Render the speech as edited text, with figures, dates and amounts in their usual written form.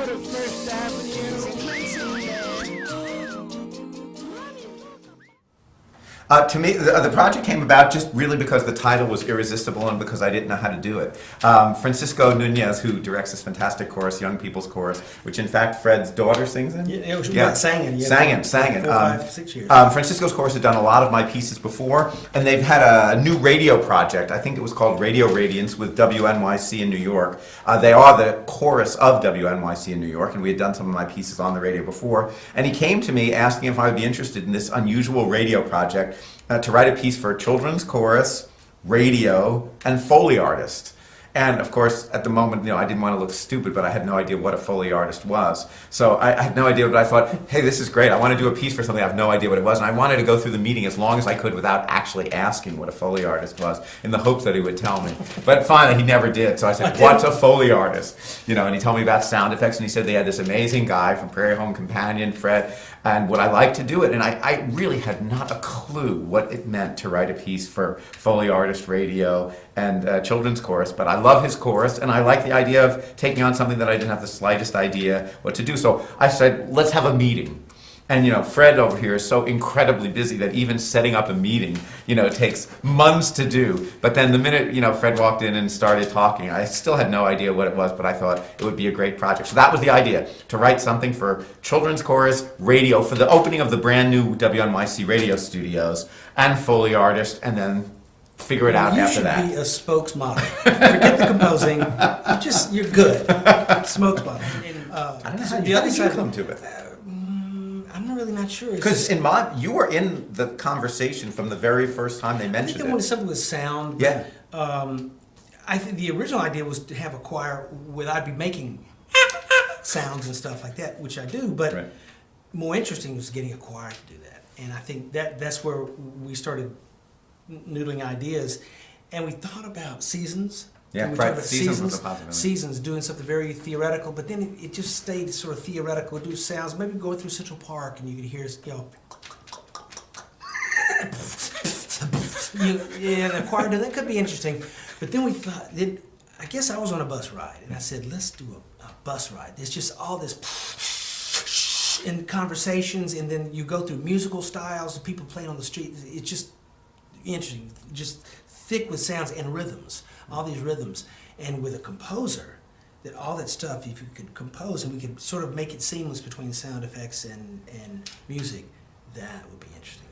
go to First Avenue. To me, the project came about just really because the title was irresistible and because I didn't know how to do it. Francisco Nunez, who directs this fantastic chorus, Young People's Chorus, which in fact Fred's daughter sings in. Sang it. Sang it. 4, 5, 6 years. Francisco's chorus had done a lot of my pieces before, and they've had a new radio project. I think it was called Radio Radiance with WNYC in New York. They are the chorus of WNYC in New York, and we had done some of my pieces on the radio before. And he came to me asking if I would be interested in this unusual radio project. To write a piece for a children's chorus, radio, and Foley artist. And of course, at the moment, I didn't want to look stupid, but I had no idea what a Foley artist was. So I had no idea, but I thought, hey, this is great. I want to do a piece for something I have no idea what it was. And I wanted to go through the meeting as long as I could without actually asking what a Foley artist was, in the hopes that he would tell me. But finally, he never did. So I said, what's a Foley artist? And he told me about sound effects, and he said they had this amazing guy from Prairie Home Companion, Fred, and would I like to do it? And I really had not a clue what it meant to write a piece for Foley artist, radio, and children's chorus, but I love his chorus, and I like the idea of taking on something that I didn't have the slightest idea what to do. So I said, let's have a meeting. And Fred over here is so incredibly busy that even setting up a meeting, takes months to do. But then the minute, Fred walked in and started talking, I still had no idea what it was, but I thought it would be a great project. So that was the idea, to write something for children's chorus, radio, for the opening of the brand new WNYC radio studios, and Foley artist, and then figure it out after that. You should be a spokesmodel. Forget the composing. You're good. Spokesmodel. I don't know how did you come to it? I'm really not sure. Because you were in the conversation from the very first time they mentioned it. I think they wanted something with sound. Yeah. I think the original idea was to have a choir where I'd be making sounds and stuff like that, which I do. But right. More interesting was getting a choir to do that. And I think that's where we started noodling ideas, and we thought about seasons. Yeah, right. Seasons was a possibility. Seasons, doing something very theoretical, but then it just stayed sort of theoretical. Do sounds, maybe going through Central Park, and you could hear, and the choir. That could be interesting. But then we thought, I guess I was on a bus ride, and I said, let's do a bus ride. There's just all this in conversations, and then you go through musical styles, people playing on the street. It's just interesting, just thick with sounds and rhythms, all these rhythms. And with a composer, that all that stuff, if you could compose and we could sort of make it seamless between sound effects and music, that would be interesting.